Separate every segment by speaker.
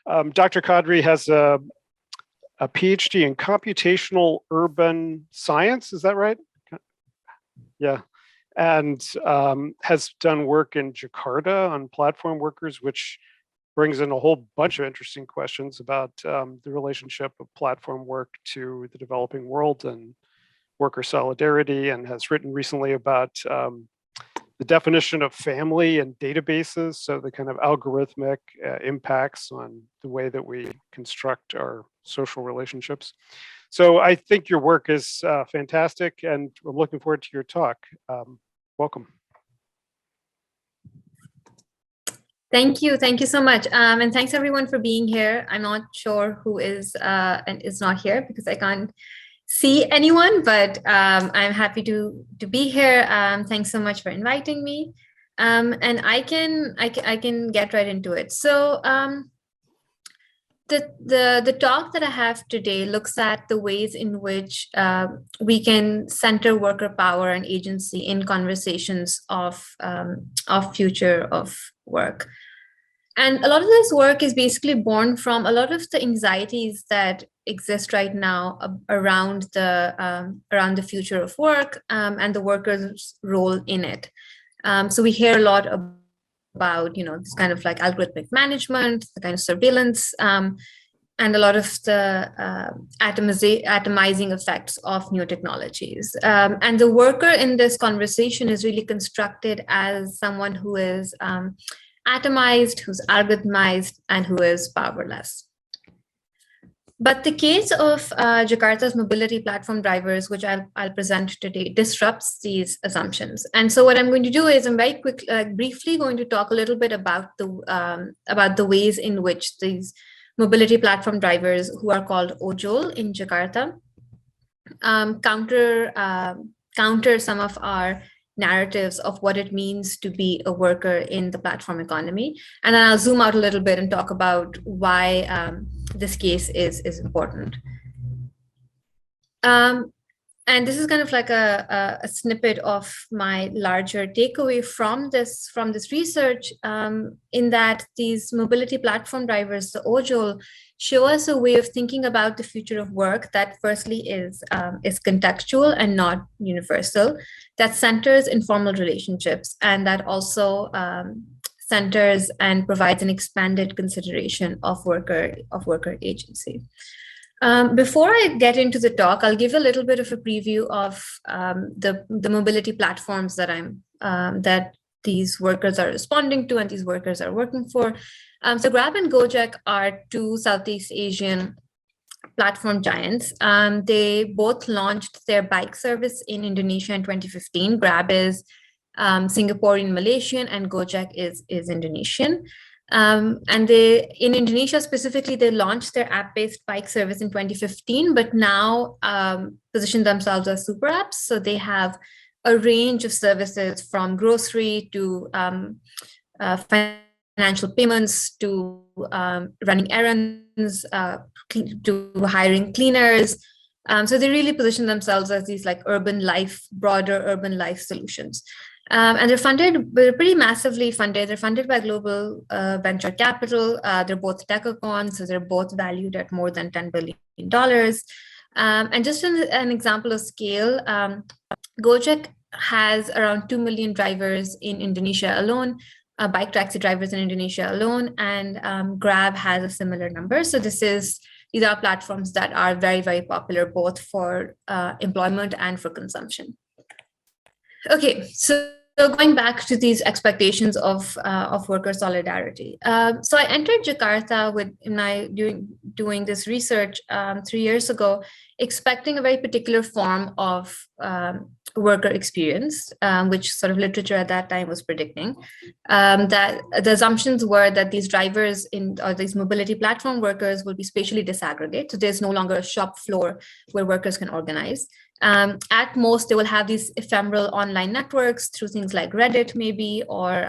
Speaker 1: Dr. Qadri has a PhD in computational urban science. Is that right? Yeah. And has done work in Jakarta on platform workers, which brings in a whole bunch of interesting questions about the relationship of platform work to the developing world and worker solidarity, and has written recently about the definition of family and databases, so the kind of algorithmic impacts on the way that we construct our social relationships. So I think your work is fantastic, and I'm looking forward to your talk. Welcome.
Speaker 2: Thank you so much, and thanks everyone for being here. I'm not sure who is and is not here because I can't see anyone, but I'm happy to be here. Thanks so much for inviting me, and I can get right into it. So the talk that I have today looks at the ways in which we can center worker power and agency in conversations of future of work. And a lot of this work is basically born from a lot of the anxieties that exist right now around the future of work and the workers' role in it. So we hear a lot about this kind of like algorithmic management, the kind of surveillance, and a lot of the atomizing effects of new technologies. And the worker in this conversation is really constructed as someone who is atomized, who's algorithmized, and who is powerless. But the case of Jakarta's mobility platform drivers, which I'll present today, disrupts these assumptions. And so what I'm going to do is I'm very briefly going to talk a little bit about the ways in which these mobility platform drivers, who are called ojol in Jakarta, counter some of our narratives of what it means to be a worker in the platform economy. And then I'll zoom out a little bit and talk about why this case is important. And this is kind of like a snippet of my larger takeaway from this research, in that these mobility platform drivers, the ojol, show us a way of thinking about the future of work that firstly is contextual and not universal, that centers informal relationships, and that also centers and provides an expanded consideration of worker agency. Before I get into the talk, I'll give a little bit of a preview of the mobility platforms that these workers are responding to and these workers are working for. So Grab and Gojek are two Southeast Asian platform giants. They both launched their bike service in Indonesia in 2015. Grab is Singaporean Malaysian and Gojek is Indonesian. And in Indonesia specifically, they launched their app-based bike service in 2015, but now position themselves as super apps. So they have a range of services from grocery to financial payments to running errands to hiring cleaners. So they really position themselves as these like broader urban life solutions. And they're pretty massively funded. They're funded by global venture capital. They're both decacons, so they're both valued at more than $10 billion. And just an example of scale, Gojek has around 2 million drivers in Indonesia alone, bike taxi drivers in Indonesia alone, and Grab has a similar number. So these are platforms that are very, very popular both for employment and for consumption. Okay, so going back to these expectations of worker solidarity. So I entered Jakarta doing this research 3 years ago, expecting a very particular form of worker experience, which sort of literature at that time was predicting. That the assumptions were that these drivers or these mobility platform workers will be spatially disaggregated. So there's no longer a shop floor where workers can organize. At most, they will have these ephemeral online networks through things like Reddit, maybe, or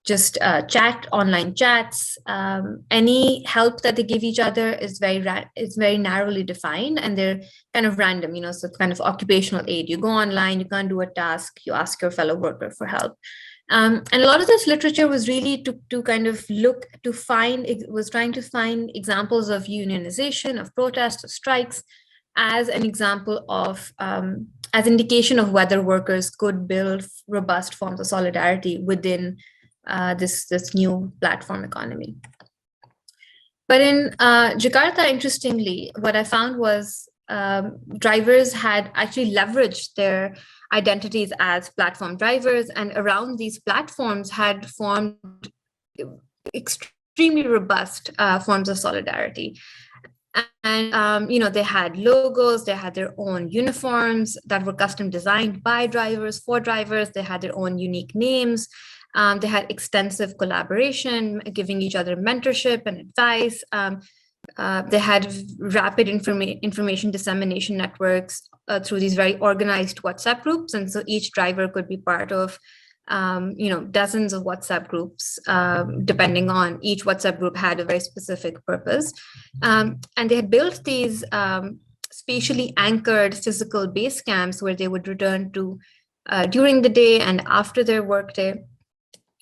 Speaker 2: just online chats. Any help that they give each other is very narrowly defined, and they're kind of random. So it's kind of occupational aid. You go online, you can't do a task, you ask your fellow worker for help. And a lot of this literature was really to kind of was trying to find examples of unionization, of protest, of strikes, as an example of, as indication of whether workers could build robust forms of solidarity within this new platform economy. But in Jakarta, interestingly, what I found was drivers had actually leveraged their identities as platform drivers, and around these platforms had formed extremely robust forms of solidarity. And they had logos, they had their own uniforms that were custom designed by drivers for drivers, they had their own unique names. They had extensive collaboration, giving each other mentorship and advice. They had rapid information dissemination networks through these very organized WhatsApp groups. And so each driver could be part of, dozens of WhatsApp groups, depending on each WhatsApp group had a very specific purpose. And they had built these spatially anchored physical base camps where they would return to during the day and after their workday.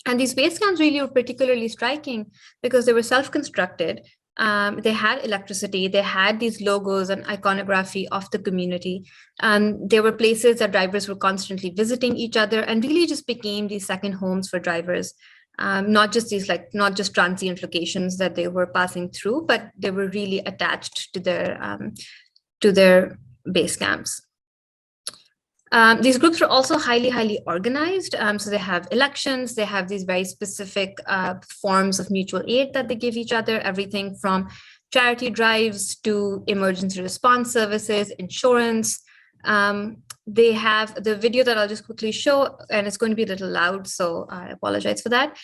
Speaker 2: And these base camps really were particularly striking because they were self-constructed. They had electricity, they had these logos and iconography of the community. There were places that drivers were constantly visiting each other and really just became these second homes for drivers. Not just transient locations that they were passing through, but they were really attached to their base camps. These groups are also highly organized. So they have elections, they have these very specific forms of mutual aid that they give each other, everything from charity drives to emergency response services, insurance. They have the video that I'll just quickly show, and it's going to be a little loud, so I apologize for that.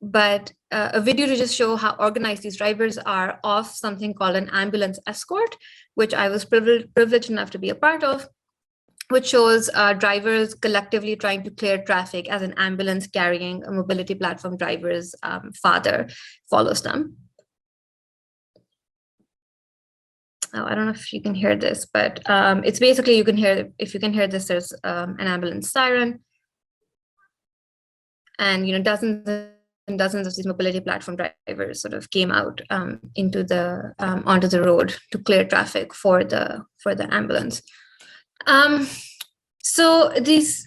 Speaker 2: But a video to just show how organized these drivers are of something called an ambulance escort, which I was privileged enough to be a part of, which shows drivers collectively trying to clear traffic as an ambulance carrying a mobility platform driver's father follows them. Oh, I don't know if you can hear this, but it's basically, if you can hear this, there's an ambulance siren. And dozens and dozens of these mobility platform drivers sort of came out onto the road to clear traffic for the ambulance. So these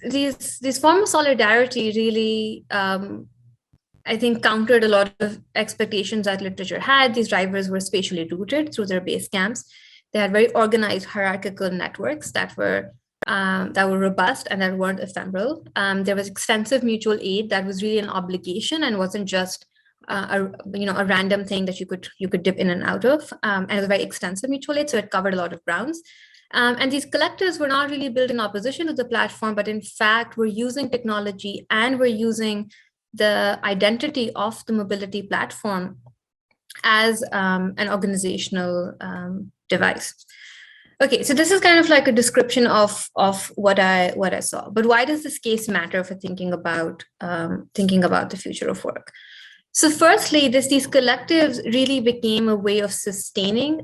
Speaker 2: forms of solidarity really, I think, countered a lot of expectations that literature had. These drivers were spatially rooted through their base camps. They had very organized hierarchical networks that were robust and that weren't ephemeral. There was extensive mutual aid that was really an obligation and wasn't just a random thing that you could dip in and out of. And it was very extensive mutual aid, so it covered a lot of grounds. And these collectives were not really built in opposition to the platform, but in fact, were using technology and were using the identity of the mobility platform as an organizational device. Okay, so this is kind of like a description of what I saw. But why does this case matter for thinking about the future of work? So firstly, these collectives really became a way of sustaining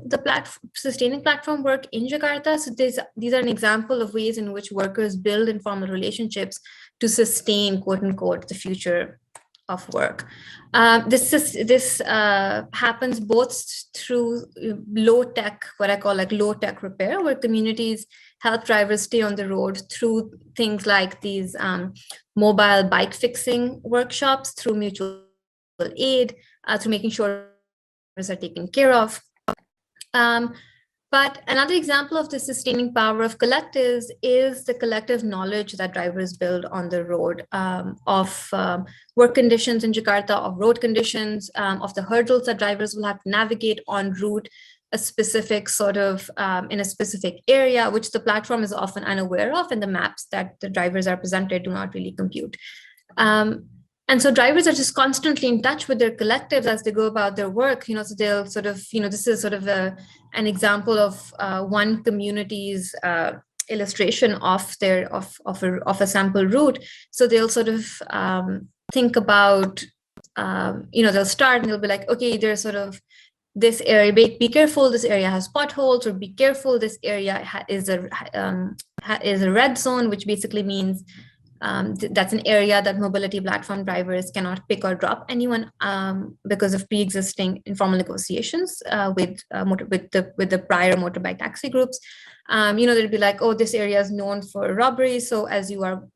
Speaker 2: platform work in Jakarta. So these are an example of ways in which workers build informal relationships to sustain, quote unquote, the future of work. This happens both through low-tech, what I call like low-tech repair, where communities help drivers stay on the road through things like these mobile bike fixing workshops, through mutual aid, through making sure drivers are taken care of. But another example of the sustaining power of collectives is the collective knowledge that drivers build on the road of work conditions in Jakarta, of road conditions, of the hurdles that drivers will have to navigate en route, a specific sort of in a specific area, which the platform is often unaware of, and the maps that the drivers are presented do not really compute. And so drivers are just constantly in touch with their collectives as they go about their work. So they'll sort of, this is sort of an example of one community's illustration of a sample route. So they'll sort of think about, they'll start and they'll be like, okay, there's sort of this area, be careful, this area has potholes, or be careful, this area is a red zone, which basically means That's an area that mobility platform drivers cannot pick or drop anyone because of pre-existing informal negotiations with the prior motorbike taxi groups. They'd be like, oh, this area is known for robbery, so as you are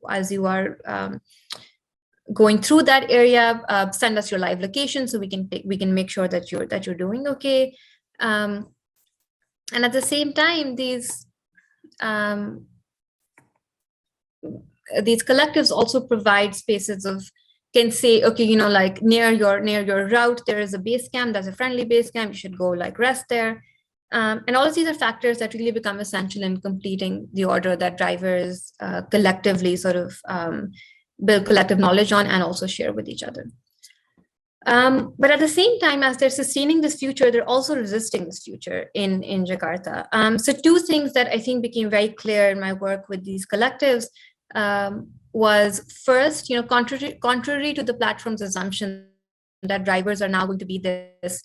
Speaker 2: going through that area, send us your live location so we can make sure that you're doing okay. And at the same time, these collectives also provide spaces can say, okay, like near your route, there is a base camp, that's a friendly base camp, you should go like rest there. And all of these are factors that really become essential in completing the order that drivers collectively sort of build collective knowledge on and also share with each other. But at the same time, as they're sustaining this future, they're also resisting this future in Jakarta. So two things that I think became very clear in my work with these collectives was first, contrary to the platform's assumption that drivers are now going to be this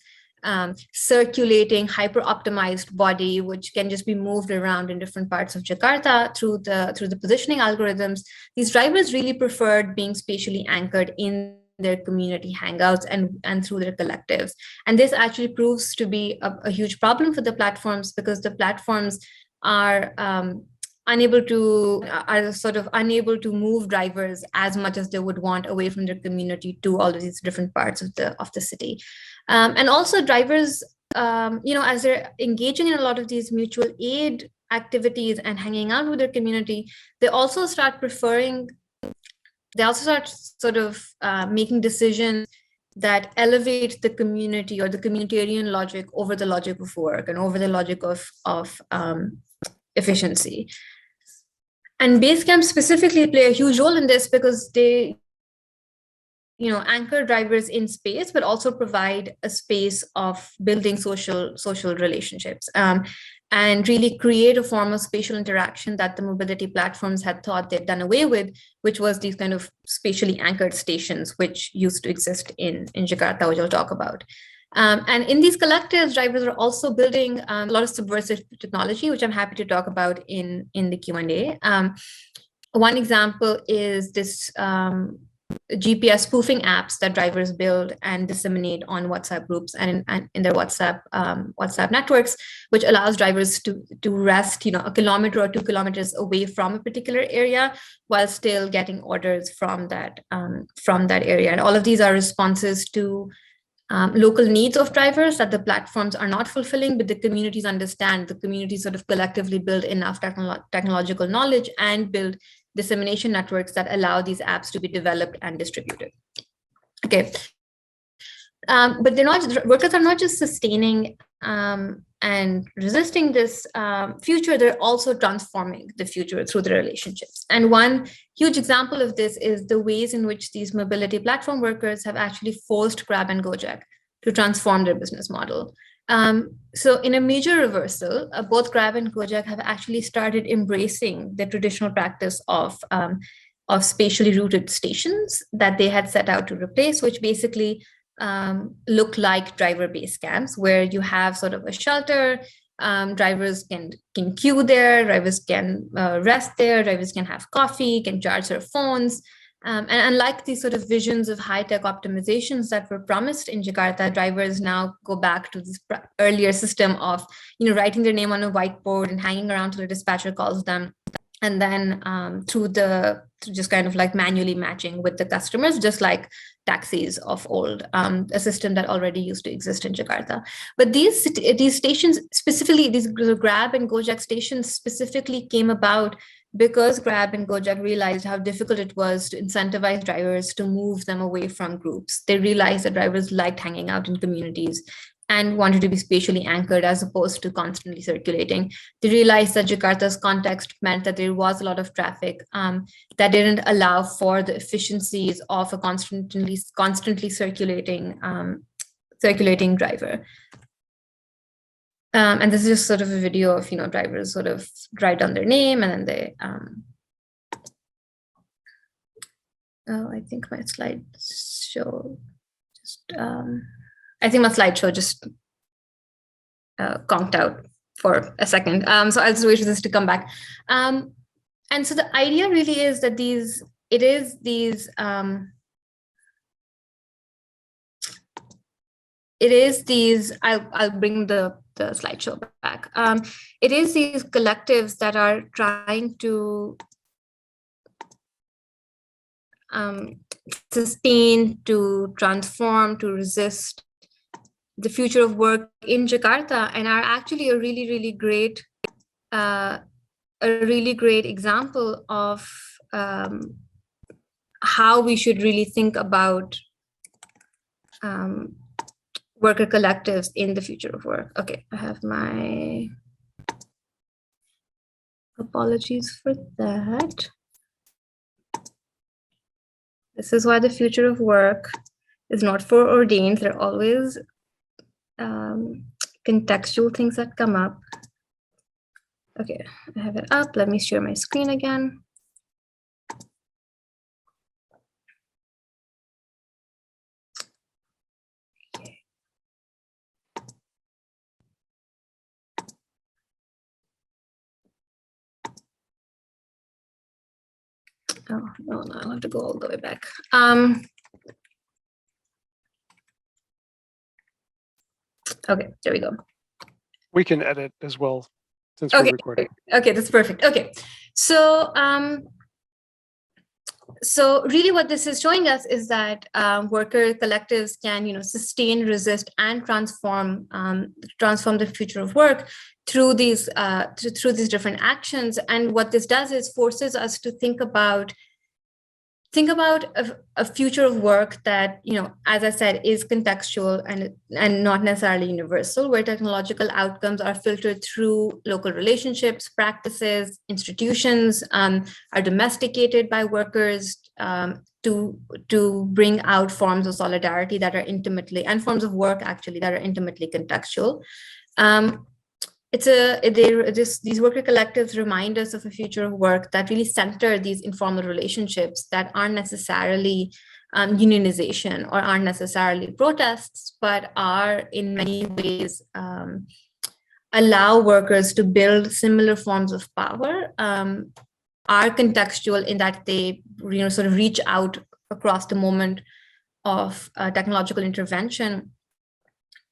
Speaker 2: circulating, hyper-optimized body, which can just be moved around in different parts of Jakarta through the positioning algorithms, these drivers really preferred being spatially anchored in their community hangouts and through their collectives. And this actually proves to be a huge problem for the platforms, because the platforms are unable to move drivers as much as they would want away from their community to all of these different parts of the city. And also drivers, as they're engaging in a lot of these mutual aid activities and hanging out with their community, they also start sort of making decisions that elevate the community or the communitarian logic over the logic of work and over the logic of efficiency. And base camps specifically play a huge role in this because they anchor drivers in space, but also provide a space of building social relationships and really create a form of spatial interaction that the mobility platforms had thought they'd done away with, which was these kind of spatially anchored stations, which used to exist in Jakarta, which I'll talk about. And in these collectives, drivers are also building a lot of subversive technology, which I'm happy to talk about in the Q&A. One example is this GPS spoofing apps that drivers build and disseminate on WhatsApp groups and in their WhatsApp networks, which allows drivers to rest, a kilometer or 2 kilometers away from a particular area while still getting orders from that area. And all of these are responses to local needs of drivers that the platforms are not fulfilling, but the communities understand. The communities sort of collectively build enough technological knowledge and build dissemination networks that allow these apps to be developed and distributed. Okay, but workers are not just sustaining and resisting this future, they're also transforming the future through their relationships. And one huge example of this is the ways in which these mobility platform workers have actually forced Grab and Gojek to transform their business model. So in a major reversal, both Grab and Gojek have actually started embracing the traditional practice of spatially rooted stations that they had set out to replace, which basically look like driver base camps, where you have sort of a shelter. Drivers can queue there, drivers can rest there, drivers can have coffee, can charge their phones. And unlike these sort of visions of high-tech optimizations that were promised in Jakarta, drivers now go back to this earlier system of writing their name on a whiteboard and hanging around till the dispatcher calls them, and then through just kind of like manually matching with the customers, just like taxis of old, a system that already used to exist in Jakarta. But these stations specifically, these Grab and Gojek stations specifically came about because Grab and Gojek realized how difficult it was to incentivize drivers to move them away from groups. They realized that drivers liked hanging out in communities and wanted to be spatially anchored as opposed to constantly circulating. They realized that Jakarta's context meant that there was a lot of traffic that didn't allow for the efficiencies of a constantly circulating driver. And this is just sort of a video of drivers sort of write down their name, and then they I think my slideshow just conked out for a second. So I'll just wait for this to come back. And so the idea really is that these it is these I'll bring the slideshow back. It is these collectives that are trying to sustain, to transform, to resist the future of work in Jakarta, and are actually a really great example of how we should really think about worker collectives in the future of work. Okay, I have my apologies for that. This is why the future of work is not foreordained. There are always contextual things that come up. Okay, I have it up. Let me share my screen again. Okay. Oh, no, I'll have to go all the way back. Okay, there we go.
Speaker 1: We can edit as well since
Speaker 2: Okay,
Speaker 1: we're recording.
Speaker 2: Okay, that's perfect. Okay, so so really what this is showing us is that worker collectives can, sustain, resist, and transform the future of work through these different actions. And what this does is forces us to think about a future of work that, as I said, is contextual and not necessarily universal, where technological outcomes are filtered through local relationships, practices, institutions, are domesticated by workers to bring out forms of solidarity that are intimately, and forms of work actually, that are intimately contextual. These worker collectives remind us of a future of work that really center these informal relationships that aren't necessarily unionization or aren't necessarily protests, but are in many ways allow workers to build similar forms of power, are contextual in that they sort of reach out across the moment of technological intervention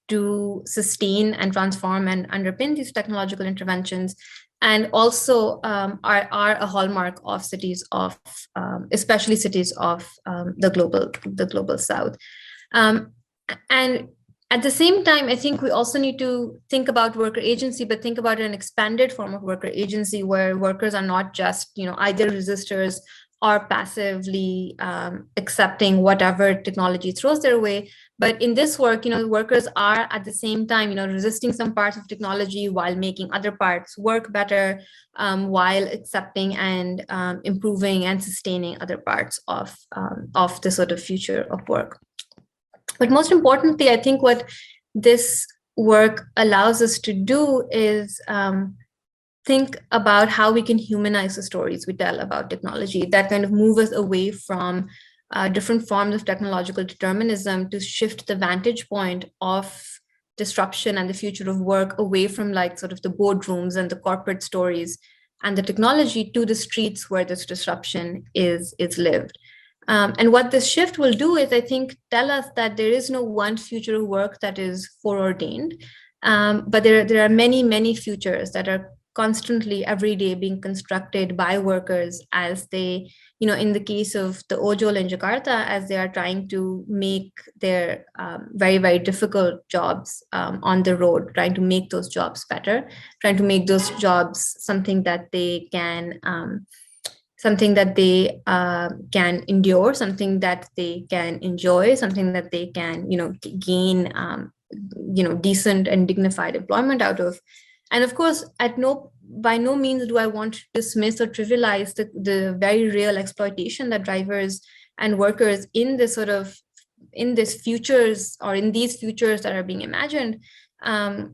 Speaker 2: to sustain and transform and underpin these technological interventions, and also are a hallmark of cities of, especially cities of the global South. And at the same time, I think we also need to think about worker agency, but think about an expanded form of worker agency where workers are not just, either resistors or passively accepting whatever technology throws their way. But in this work, workers are at the same time, resisting some parts of technology while making other parts work better, while accepting and improving and sustaining other parts of the sort of future of work. But most importantly, I think what this work allows us to do is think about how we can humanize the stories we tell about technology that kind of move us away from different forms of technological determinism to shift the vantage point of disruption and the future of work away from like sort of the boardrooms and the corporate stories and the technology to the streets where this disruption is lived. And what this shift will do is, I think, tell us that there is no one future of work that is foreordained, but there are many futures that are constantly every day being constructed by workers as they, in the case of the ojol in Jakarta, as they are trying to make their very difficult jobs on the road, trying to make those jobs better, trying to make those jobs something that they can endure, something that they can enjoy, something that they can, gain, decent and dignified employment out of. And of course, by no means do I want to dismiss or trivialize the very real exploitation that drivers and workers in these futures that are being imagined, the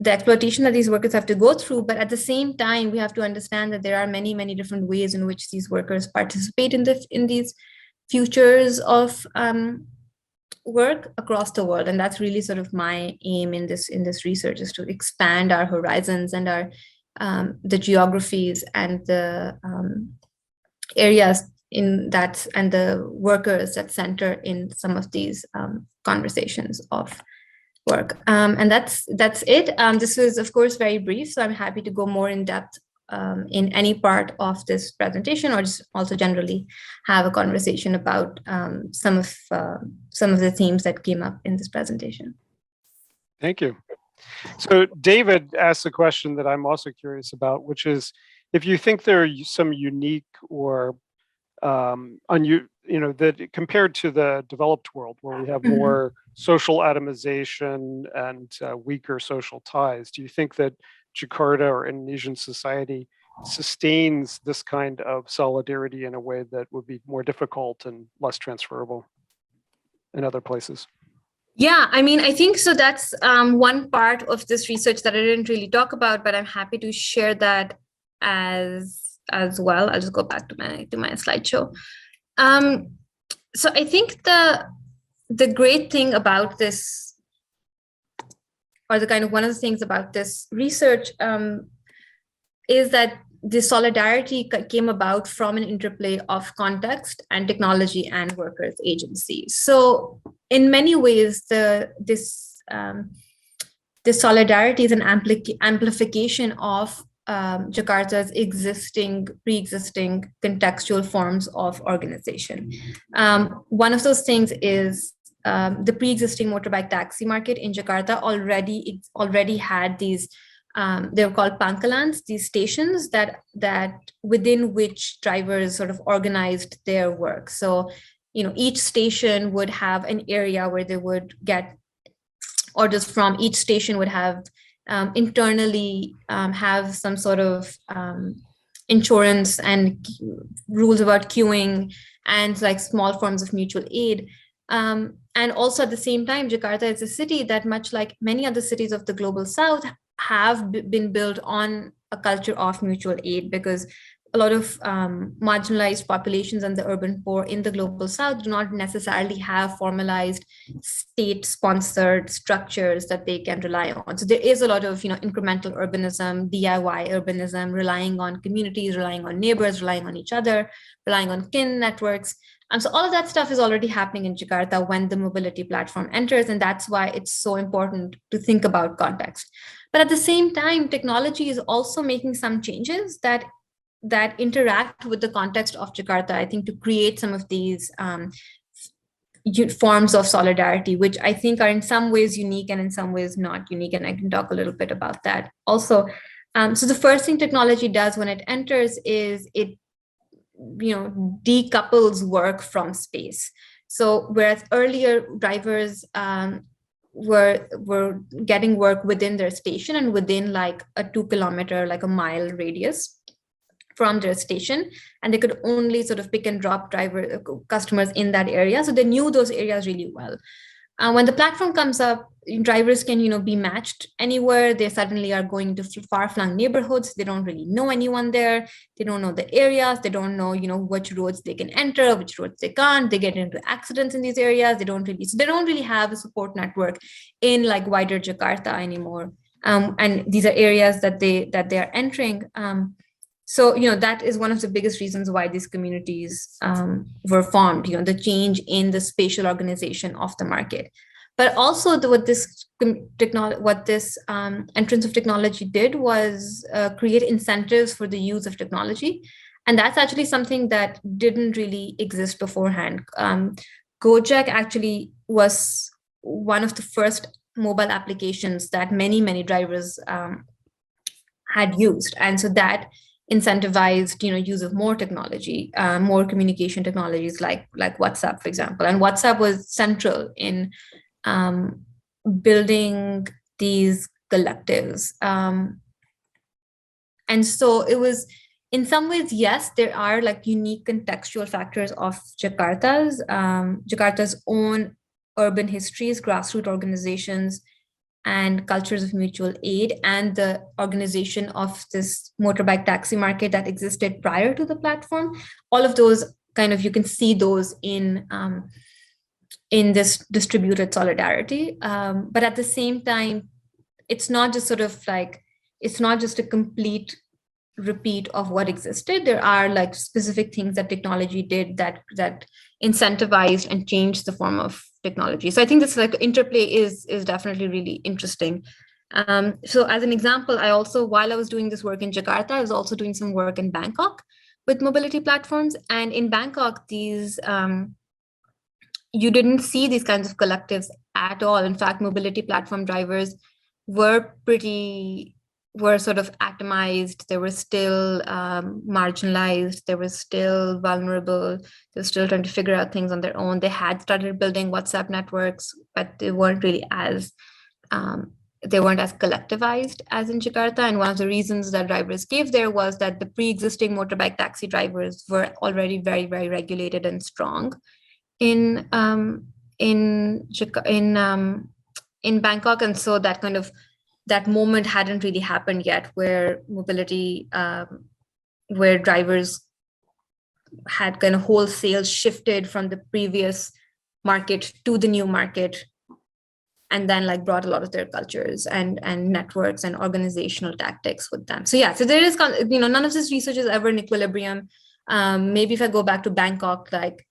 Speaker 2: exploitation that these workers have to go through. But at the same time, we have to understand that there are many different ways in which these workers participate in these futures of work across the world. And that's really sort of my aim in this research, is to expand our horizons and our the geographies and the areas in that, and the workers that center in some of these conversations of work. And that's it. This was, of course, very brief, so I'm happy to go more in depth in any part of this presentation, or just also generally have a conversation about some of the themes that came up in this presentation.
Speaker 1: Thank you. So David asked a question that I'm also curious about, which is if you think there are some unique or that compared to the developed world where we have more social atomization and weaker social ties, do you think that Jakarta or Indonesian society sustains this kind of solidarity in a way that would be more difficult and less transferable in other places?
Speaker 2: Yeah, I mean, I think so. That's one part of this research that I didn't really talk about, but I'm happy to share that as well. I'll just go back to my slideshow. So I think the great thing about this, or the kind of one of the things about this research, is that the solidarity came about from an interplay of context and technology and workers' agency. So in many ways, this solidarity is an amplification of Jakarta's pre-existing contextual forms of organization. One of those things is the pre-existing motorbike taxi market in Jakarta already had these. They were called pangkalans, these stations that within which drivers sort of organized their work. So, each station would have an area where they would get orders from. Each station would have internally have some sort of insurance and rules about queuing and like small forms of mutual aid. And also at the same time, Jakarta is a city that, much like many other cities of the global south, have been built on a culture of mutual aid, because a lot of marginalized populations and the urban poor in the global south do not necessarily have formalized state-sponsored structures that they can rely on. So there is a lot of incremental urbanism, DIY urbanism, relying on communities, relying on neighbors, relying on each other, relying on kin networks. And so all of that stuff is already happening in Jakarta when the mobility platform enters, and that's why it's so important to think about context. But at the same time, technology is also making some changes that interact with the context of Jakarta, I think, to create some of these forms of solidarity, which I think are in some ways unique and in some ways not unique. And I can talk a little bit about that also. So the first thing technology does when it enters is it decouples work from space. So whereas earlier drivers were getting work within their station and within like a 2 kilometer, like a mile radius from their station, and they could only sort of pick and drop customers in that area. So they knew those areas really well. When the platform comes up, drivers can be matched anywhere. They suddenly are going to far-flung neighborhoods. They don't really know anyone there. They don't know the areas. They don't know which roads they can enter, which roads they can't. They get into accidents in these areas. They don't really have a support network in like wider Jakarta anymore. And these are areas that they are entering. So that is one of the biggest reasons why these communities were formed. The change in the spatial organization of the market. But also what this entrance of technology did was create incentives for the use of technology. And that's actually something that didn't really exist beforehand. Gojek actually was one of the first mobile applications that many drivers had used. And so that incentivized use of more technology, more communication technologies like WhatsApp, for example. And WhatsApp was central in building these collectives. And so it was, in some ways, yes, there are like unique contextual factors of Jakarta's own urban histories, grassroots organizations, and cultures of mutual aid, and the organization of this motorbike taxi market that existed prior to the platform. All of those you can see those in this distributed solidarity. But at the same time, it's not just it's not just a complete repeat of what existed. There are like specific things that technology did that incentivized and changed the form of technology. So I think this like interplay is definitely really interesting. So as an example, I also, while I was doing this work in Jakarta, I was also doing some work in Bangkok with mobility platforms. And in Bangkok, these you didn't see these kinds of collectives at all. In fact, mobility platform drivers were sort of atomized. They were still marginalized. They were still vulnerable. They were still trying to figure out things on their own. They had started building WhatsApp networks, but they weren't really as collectivized as in Jakarta. And one of the reasons that drivers gave there was that the pre-existing motorbike taxi drivers were already very, very regulated and strong in Bangkok, and so that moment hadn't really happened yet, where where drivers had kind of wholesale shifted from the previous market to the new market, and then like brought a lot of their cultures and networks and organizational tactics with them. So yeah, so there is, none of this research is ever in equilibrium. Maybe if I go back to Bangkok, like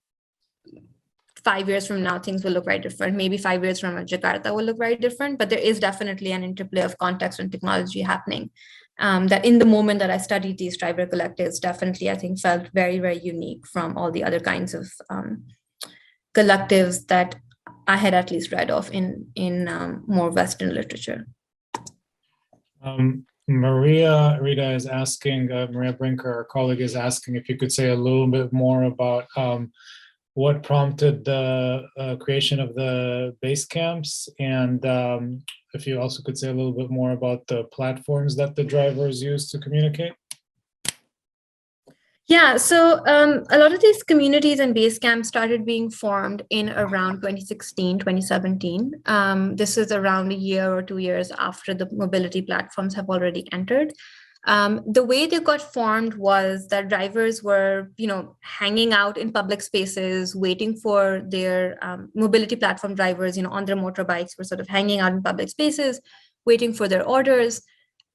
Speaker 2: 5 years from now, things will look very different. Maybe 5 years from now, Jakarta will look very different, but there is definitely an interplay of context and technology happening. That in the moment that I studied these driver collectives, definitely, I think, felt very, very unique from all the other kinds of collectives that I had at least read of in more Western literature.
Speaker 3: Rida is asking, Maria Brinker, our colleague, is asking if you could say a little bit more about what prompted the creation of the base camps, and if you also could say a little bit more about the platforms that the drivers use to communicate.
Speaker 2: Yeah, so a lot of these communities and base camps started being formed in around 2016, 2017. This is around a year or 2 years after the mobility platforms have already entered. The way they got formed was that drivers were, hanging out in public spaces, waiting for their mobility platform drivers, on their motorbikes, were sort of hanging out in public spaces, waiting for their orders.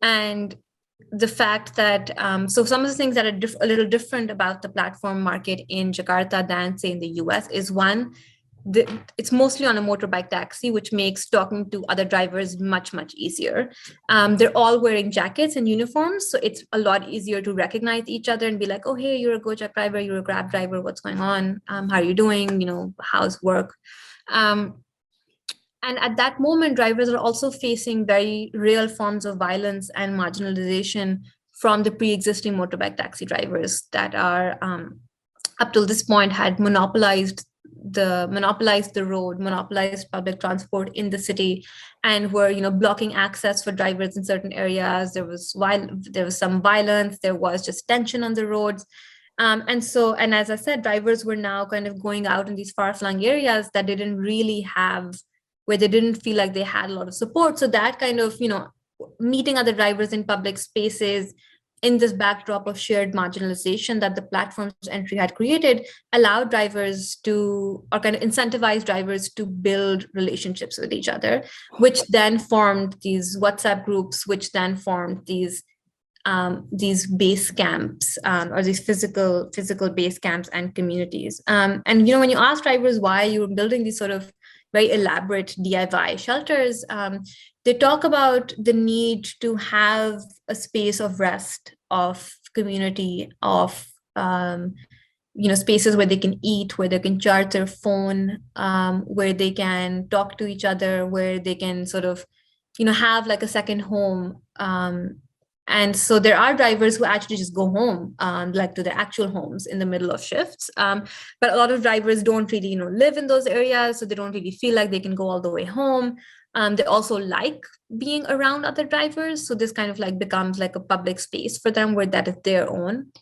Speaker 2: And the fact that, so some of the things that are a little different about the platform market in Jakarta than, say, in the US is one, it's mostly on a motorbike taxi, which makes talking to other drivers much, much easier. They're all wearing jackets and uniforms, so it's a lot easier to recognize each other and be like, oh, hey, you're a Gojek driver, you're a Grab driver, what's going on? How are you doing? How's work? And at that moment, drivers are also facing very real forms of violence and marginalization from the pre-existing motorbike taxi drivers that are, up till this point, had monopolized the road, monopolized public transport in the city, and were blocking access for drivers in certain areas. There was some violence. There was just tension on the roads. And as I said, drivers were now kind of going out in these far-flung areas that didn't really have, where they didn't feel like they had a lot of support. So that kind of, meeting other drivers in public spaces in this backdrop of shared marginalization that the platform's entry had created allowed drivers to, or kind of incentivized drivers to build relationships with each other, which then formed these WhatsApp groups, which then formed these base camps, or these physical base camps and communities. And when you ask drivers why you were building these sort of very elaborate DIY shelters, they talk about the need to have a space of rest, of community, of spaces where they can eat, where they can charge their phone, where they can talk to each other, where they can sort of have like a second home. And so there are drivers who actually just go home, like to their actual homes in the middle of shifts. But a lot of drivers don't really, live in those areas, so they don't really feel like they can go all the way home. They also like being around other drivers, so this kind of like becomes like a public space for them where that is their own.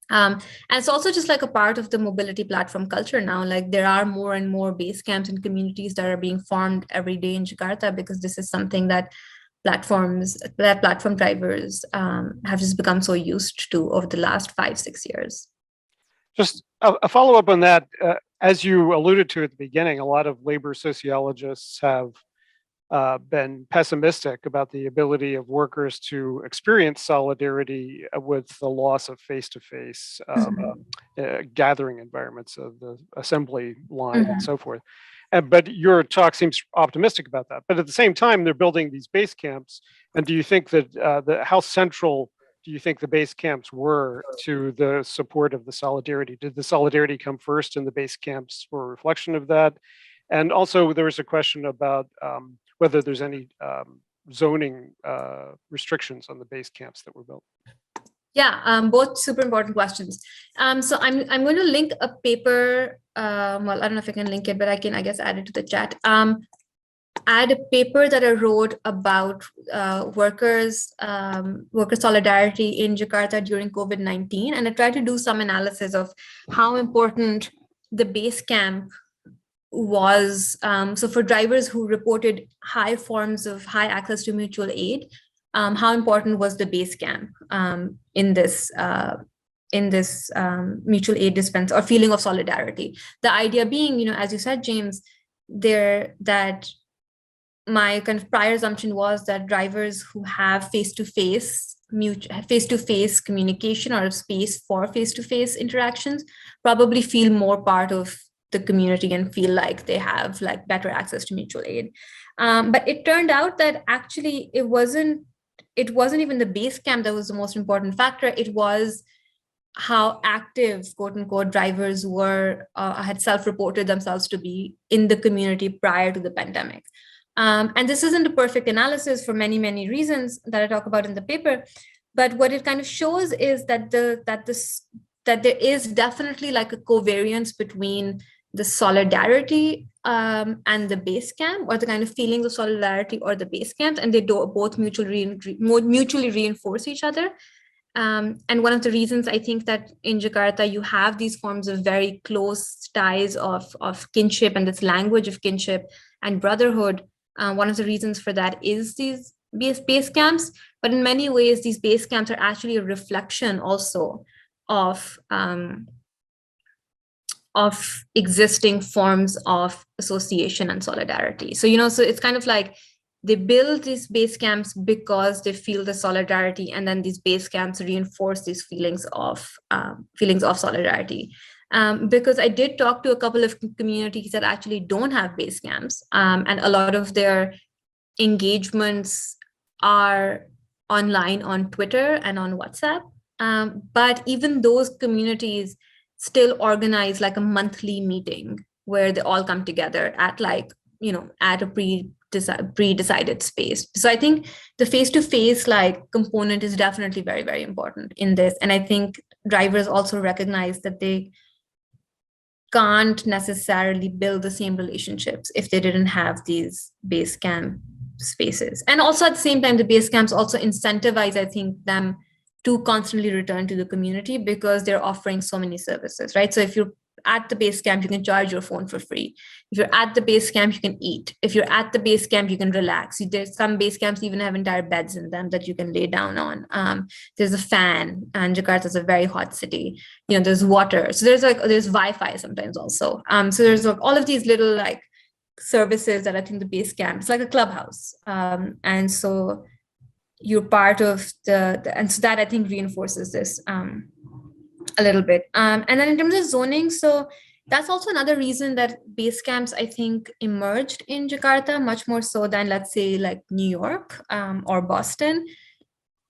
Speaker 2: And it's also just like a part of the mobility platform culture now. Like there are more and more base camps and communities that are being formed every day in Jakarta, because this is something that platform drivers have just become so used to over the last 5-6 years.
Speaker 1: Just a follow-up on that. As you alluded to at the beginning, a lot of labor sociologists have been pessimistic about the ability of workers to experience solidarity with the loss of face-to-face gathering environments of the assembly line and so forth. But your talk seems optimistic about that. But at the same time, they're building these base camps. And do you think that how central do you think the base camps were to the support of the solidarity? Did the solidarity come first and the base camps were a reflection of that? And also there was a question about whether there's any zoning restrictions on the base camps that were built.
Speaker 2: Yeah, both super important questions. So I'm going to link a paper. Well, I don't know if I can link it, but I can, I guess, add it to the chat. Add a paper that I wrote about worker solidarity in Jakarta during COVID-19, and I tried to do some analysis of how important the base camp was. So for drivers who reported high access to mutual aid, how important was the base camp in this mutual aid dispense or feeling of solidarity? The idea being, as you said, James, that my kind of prior assumption was that drivers who have face-to-face communication or space for face-to-face interactions probably feel more part of the community and feel like they have like better access to mutual aid. But it turned out that actually it wasn't even the base camp that was the most important factor. It was how active, quote unquote, drivers were, had self-reported themselves to be in the community prior to the pandemic. And this isn't a perfect analysis for many, many reasons that I talk about in the paper. But what it kind of shows is that there is definitely like a covariance between the solidarity and the base camp, or the kind of feelings of solidarity or the base camps, and they both mutually reinforce each other. And one of the reasons I think that in Jakarta you have these forms of very close ties of kinship and this language of kinship and brotherhood, one of the reasons for that is these base camps. But in many ways, these base camps are actually a reflection also of existing forms of association and solidarity. So, so it's kind of like they build these base camps because they feel the solidarity, and then these base camps reinforce these feelings of solidarity. Because I did talk to a couple of communities that actually don't have base camps, and a lot of their engagements are online on Twitter and on WhatsApp. But even those communities still organize like a monthly meeting where they all come together at at a pre-decided space. So I think the face-to-face component is definitely very, very important in this. And I think drivers also recognize that they can't necessarily build the same relationships if they didn't have these base camp spaces. And also at the same time, the base camps also incentivize, I think, them to constantly return to the community because they're offering so many services, right? So if you're at the base camp, you can charge your phone for free. If you're at the base camp, you can eat. If you're at the base camp, you can relax. There's some base camps even have entire beds in them that you can lay down on. There's a fan, and Jakarta is a very hot city. There's water. So there's Wi-Fi sometimes also. So there's all of these little services that I think the base camp, it's like a clubhouse. And so you're part of and so that I think reinforces this a little bit. And then in terms of zoning, so that's also another reason that base camps, I think, emerged in Jakarta much more so than, let's say, like New York or Boston,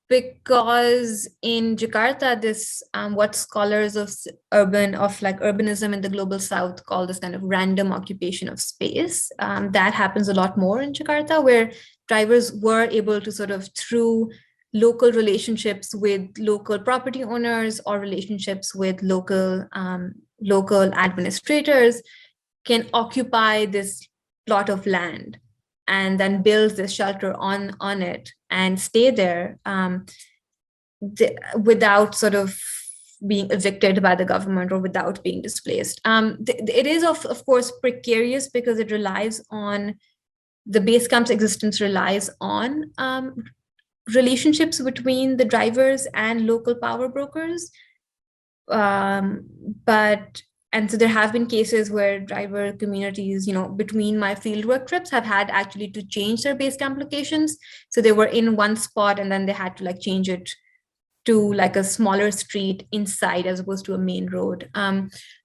Speaker 2: because in Jakarta, this what scholars of urbanism in the global south call this kind of random occupation of space. That happens a lot more in Jakarta, where drivers were able to sort of, through local relationships with local property owners or relationships with local administrators, can occupy this plot of land and then build this shelter on it and stay there without sort of being evicted by the government or without being displaced. It is of course precarious because it relies on, the base camp's existence relies on relationships between the drivers and local power brokers. But and so there have been cases where driver communities, between my fieldwork trips have had actually to change their base camp locations. So they were in one spot and then they had to like change it to like a smaller street inside as opposed to a main road.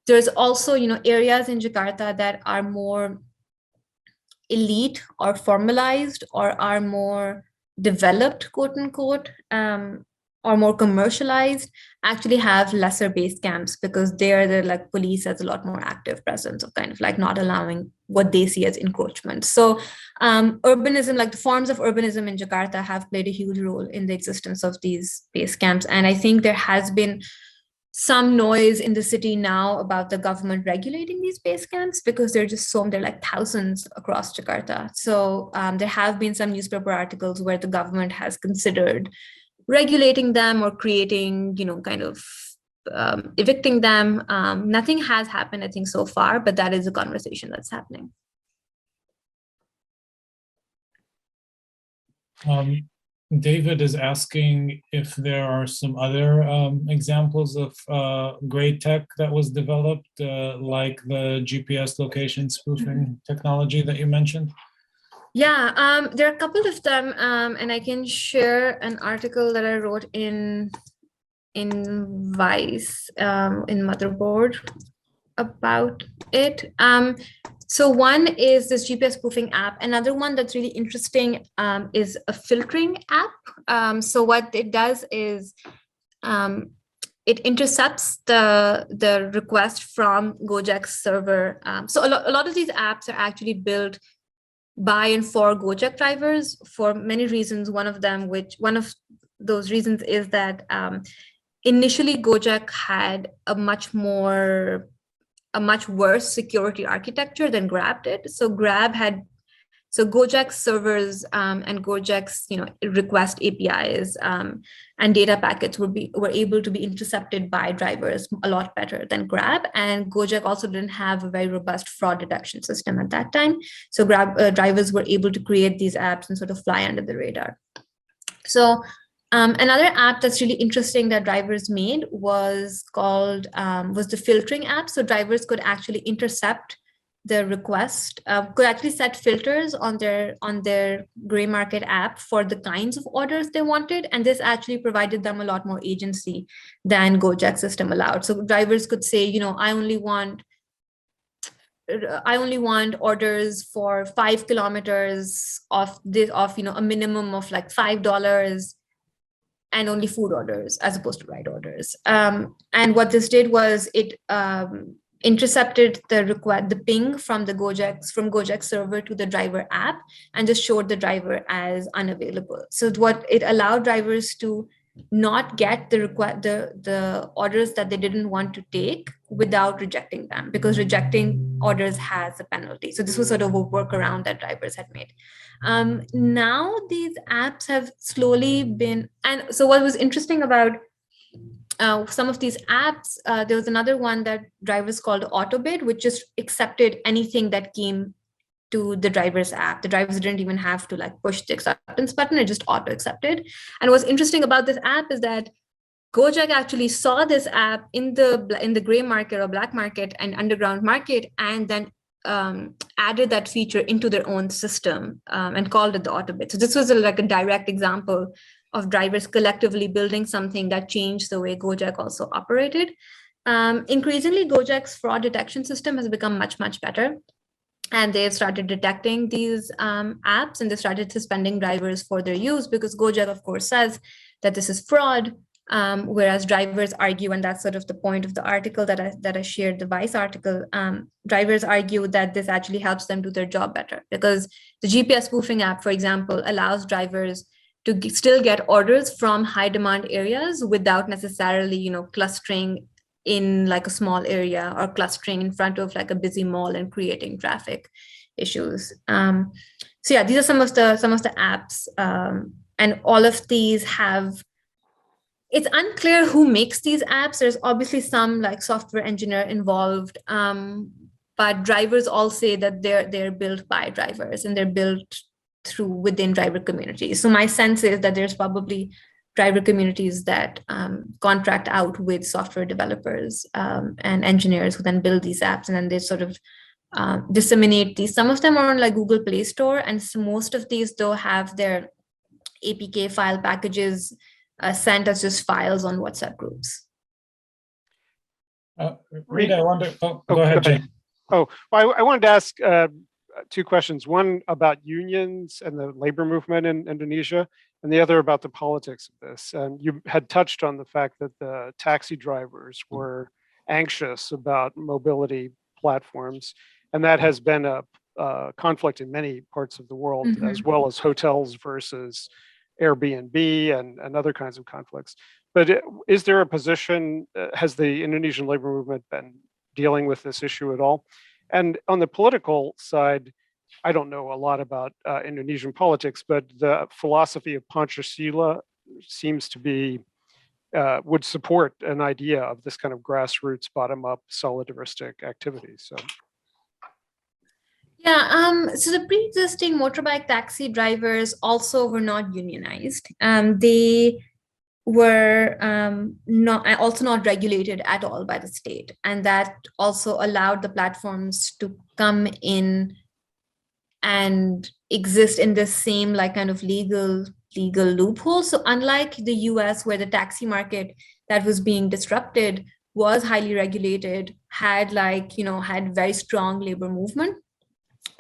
Speaker 2: There's also, areas in Jakarta that are more elite or formalized or are more developed, quote unquote, or more commercialized, actually have lesser base camps because there the like police has a lot more active presence of kind of like not allowing what they see as encroachment. So urbanism, like the forms of urbanism in Jakarta, have played a huge role in the existence of these base camps. And I think there has been some noise in the city now about the government regulating these base camps because they're like thousands across Jakarta. So there have been some newspaper articles where the government has considered regulating them or creating, kind of evicting them. Nothing has happened, I think, so far, but that is a conversation that's happening.
Speaker 3: David is asking if there are some other examples of great tech that was developed, like the GPS location spoofing technology that you mentioned.
Speaker 2: Yeah, there are a couple of them, and I can share an article that I wrote in Vice, in Motherboard, about it. So one is this GPS spoofing app. Another one that's really interesting is a filtering app. So what it does is it intercepts the request from Gojek's server. So a lot of these apps are actually built by and for Gojek drivers for many reasons. One of those reasons is that initially Gojek had a much worse security architecture than Grab did. So Gojek's servers and Gojek's request APIs and data packets were able to be intercepted by drivers a lot better than Grab. And Gojek also didn't have a very robust fraud detection system at that time. So Grab drivers were able to create these apps and sort of fly under the radar. So another app that's really interesting that drivers made was the filtering app. So drivers could actually intercept the request, could actually set filters on their gray market app for the kinds of orders they wanted. And this actually provided them a lot more agency than Gojek's system allowed. So drivers could say, I only want orders for 5 kilometers of a minimum of like $5 and only food orders as opposed to ride orders. And what this did was it intercepted the ping from Gojek's server to the driver app and just showed the driver as unavailable. So what it allowed drivers to not get the orders that they didn't want to take without rejecting them, because rejecting orders has a penalty. So this was sort of a workaround that drivers had made. Now these apps have slowly been, and so what was interesting about some of these apps, there was another one that drivers called AutoBid, which just accepted anything that came to the driver's app. The drivers didn't even have to like push the acceptance button, it just auto accepted. And what's interesting about this app is that Gojek actually saw this app in the gray market or black market and underground market, and then added that feature into their own system and called it the AutoBid. So this was like a direct example of drivers collectively building something that changed the way Gojek also operated. Increasingly, Gojek's fraud detection system has become much, much better. And they've started detecting these apps, and they started suspending drivers for their use, because Gojek, of course, says that this is fraud, whereas drivers argue, and that's sort of the point of the article that I shared, the Vice article, drivers argue that this actually helps them do their job better, because the GPS spoofing app, for example, allows drivers to still get orders from high demand areas without necessarily, clustering in like a small area or clustering in front of like a busy mall and creating traffic issues. So yeah, these are some of the apps, and all of these have. It's unclear who makes these apps. There's obviously some like software engineer involved, but drivers all say that they're built by drivers and they're built within driver communities. So my sense is that there's probably driver communities that contract out with software developers and engineers who then build these apps, and then they sort of disseminate these. Some of them are on like Google Play Store, and most of these though have their APK file packages sent as just files on WhatsApp groups.
Speaker 3: Rita, I wonder. Oh, go ahead, Jane.
Speaker 1: Oh, well, I wanted to ask two questions. One about unions and the labor movement in Indonesia, and the other about the politics of this. You had touched on the fact that the taxi drivers were anxious about mobility platforms, and that has been a conflict in many parts of the world, as well as hotels versus Airbnb and other kinds of conflicts. But is there a position, has the Indonesian labor movement been dealing with this issue at all? And on the political side, I don't know a lot about Indonesian politics, but the philosophy of Pancasila seems to be, would support an idea of this kind of grassroots, bottom-up, solidaristic activity. So.
Speaker 2: Yeah, so the pre-existing motorbike taxi drivers also were not unionized. They were not regulated at all by the state, and that also allowed the platforms to come in and exist in the same like kind of legal loophole. So unlike the US, where the taxi market that was being disrupted was highly regulated, had had very strong labor movement,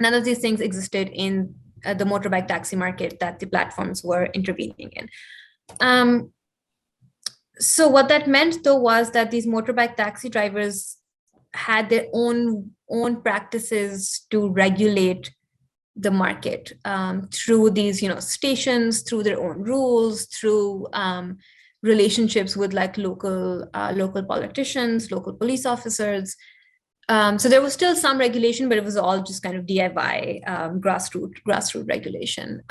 Speaker 2: none of these things existed in the motorbike taxi market that the platforms were intervening in. So what that meant though was that these motorbike taxi drivers had their own practices to regulate the market through these stations, through their own rules, through relationships with like local politicians, local police officers. So there was still some regulation, but it was all just kind of DIY grassroots regulation.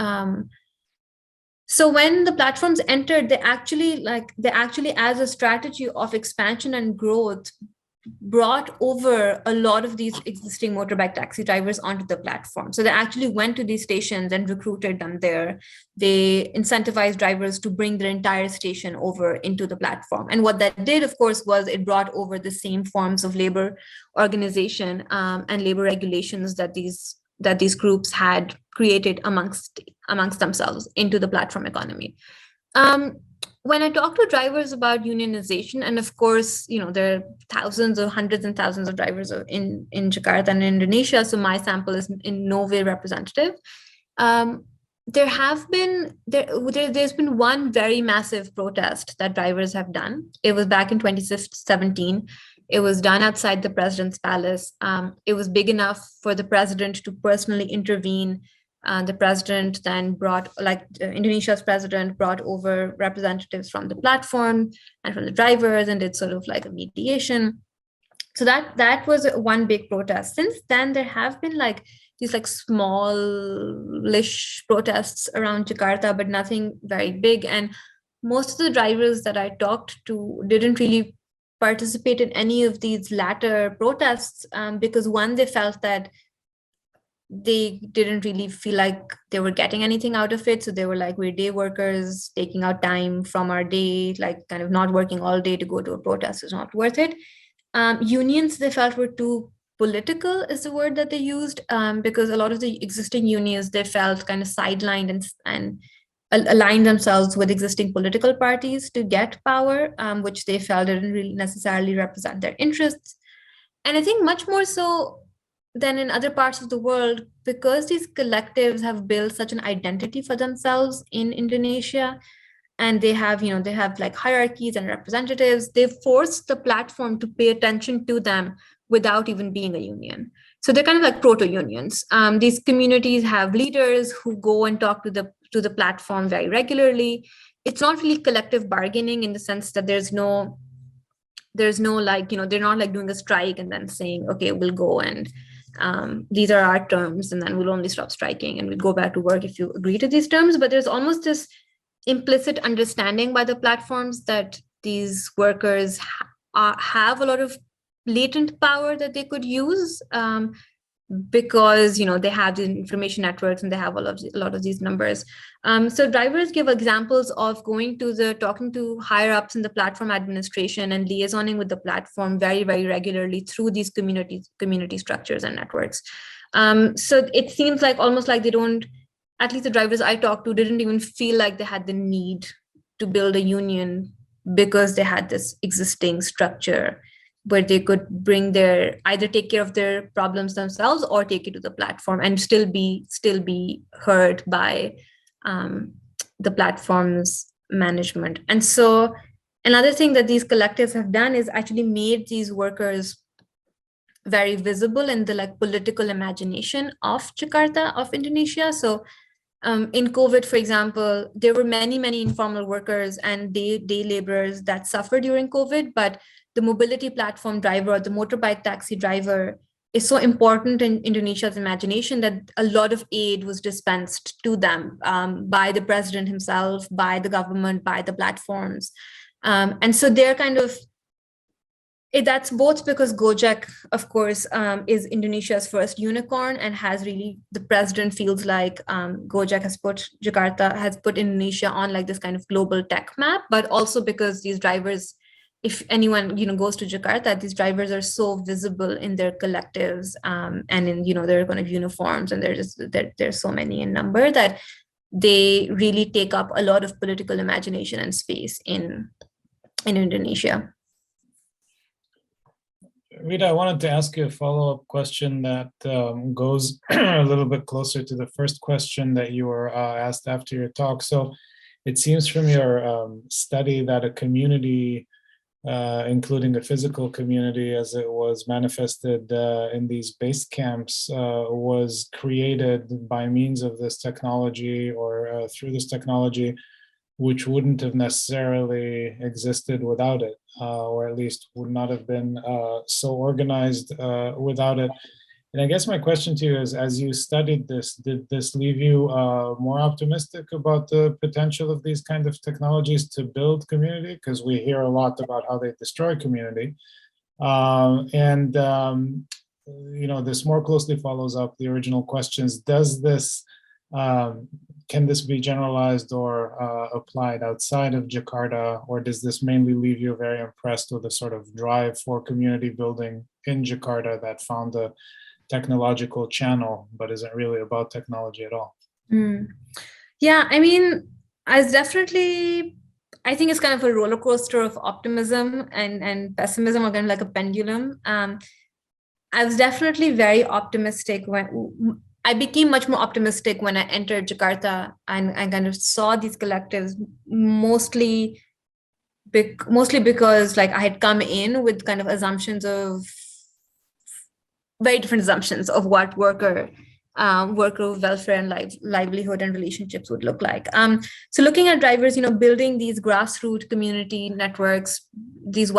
Speaker 2: So when the platforms entered, they actually, as a strategy of expansion and growth, brought over a lot of these existing motorbike taxi drivers onto the platform. So they actually went to these stations and recruited them there. They incentivized drivers to bring their entire station over into the platform. And what that did, of course, was it brought over the same forms of labor organization and labor regulations that these groups had created amongst themselves into the platform economy. When I talk to drivers about unionization, and of course, there are thousands or hundreds and thousands of drivers in Jakarta and Indonesia, so my sample is in no way representative. There's been one very massive protest that drivers have done. It was back in 2017. It was done outside the president's palace. It was big enough for the president to personally intervene. The president then Indonesia's president brought over representatives from the platform and from the drivers and did sort of like a mediation. So that was one big protest. Since then, there have been these smallish protests around Jakarta, but nothing very big. And most of the drivers that I talked to didn't really participate in any of these latter protests because one, they felt that they didn't really feel like they were getting anything out of it. So they were like, we're day workers, taking out time from our day, like kind of not working all day to go to a protest is not worth it. Unions, they felt were too political is the word that they used because a lot of the existing unions, they felt kind of sidelined and aligned themselves with existing political parties to get power, which they felt didn't really necessarily represent their interests. And I think much more so than in other parts of the world, because these collectives have built such an identity for themselves in Indonesia, and they have like hierarchies and representatives, they've forced the platform to pay attention to them without even being a union. So they're kind of like proto-unions. These communities have leaders who go and talk to the platform very regularly. It's not really collective bargaining in the sense that there's no they're not like doing a strike and then saying, okay, we'll go and these are our terms, and then we'll only stop striking and we'll go back to work if you agree to these terms. But there's almost this implicit understanding by the platforms that these workers have a lot of latent power that they could use because they have the information networks and they have a lot of these numbers. So drivers give examples of talking to higher ups in the platform administration and liaisoning with the platform very, very regularly through these community structures and networks. So it seems like almost like they don't, at least the drivers I talked to, didn't even feel like they had the need to build a union because they had this existing structure where they could either take care of their problems themselves or take it to the platform and still be heard by the platform's management. And so another thing that these collectives have done is actually made these workers very visible in the political imagination of Jakarta, of Indonesia. So in COVID, for example, there were many, many informal workers and day laborers that suffered during COVID, but the mobility platform driver or the motorbike taxi driver is so important in Indonesia's imagination that a lot of aid was dispensed to them by the president himself, by the government, by the platforms. And so they're that's both because Gojek, of course, is Indonesia's first unicorn and has really, the president feels like Gojek has put Indonesia on this kind of global tech map, but also because these drivers, if anyone goes to Jakarta, these drivers are so visible in their collectives and in their kind of uniforms, and there's so many in number that they really take up a lot of political imagination and space in Indonesia.
Speaker 3: Rita, I wanted to ask you a follow-up question that goes a little bit closer to the first question that you were asked after your talk. So it seems from your study that a community, including a physical community as it was manifested in these base camps, was created by means of this technology or through this technology, which wouldn't have necessarily existed without it, or at least would not have been so organized without it. And I guess my question to you is, as you studied this, did this leave you more optimistic about the potential of these kind of technologies to build community? Because we hear a lot about how they destroy community. This more closely follows up the original questions. Does this can this be generalized or applied outside of Jakarta, or does this mainly leave you very impressed with the sort of drive for community building in Jakarta that found a technological channel, but isn't really about technology at all?
Speaker 2: Yeah, I mean, I think it's kind of a roller coaster of optimism and pessimism, or kind of like a pendulum. I was definitely very optimistic when I became much more optimistic when I entered Jakarta and kind of saw these collectives, mostly because I had come in with kind of very different assumptions of what worker welfare and livelihood and relationships would look like. So looking at drivers, building these grassroots community networks, these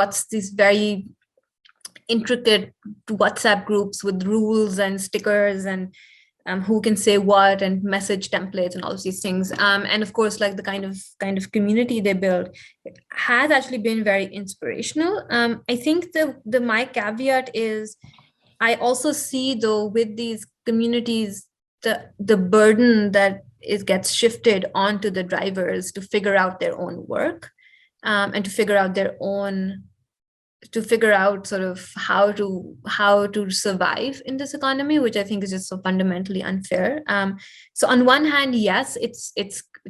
Speaker 2: very intricate WhatsApp groups with rules and stickers and who can say what and message templates and all of these things. And of course, the kind of community they build has actually been very inspirational. I think my caveat is I also see, though, with these communities, the burden that it gets shifted onto the drivers to figure out their own work and to figure out sort of how to survive in this economy, which I think is just so fundamentally unfair. So on one hand, yes, it's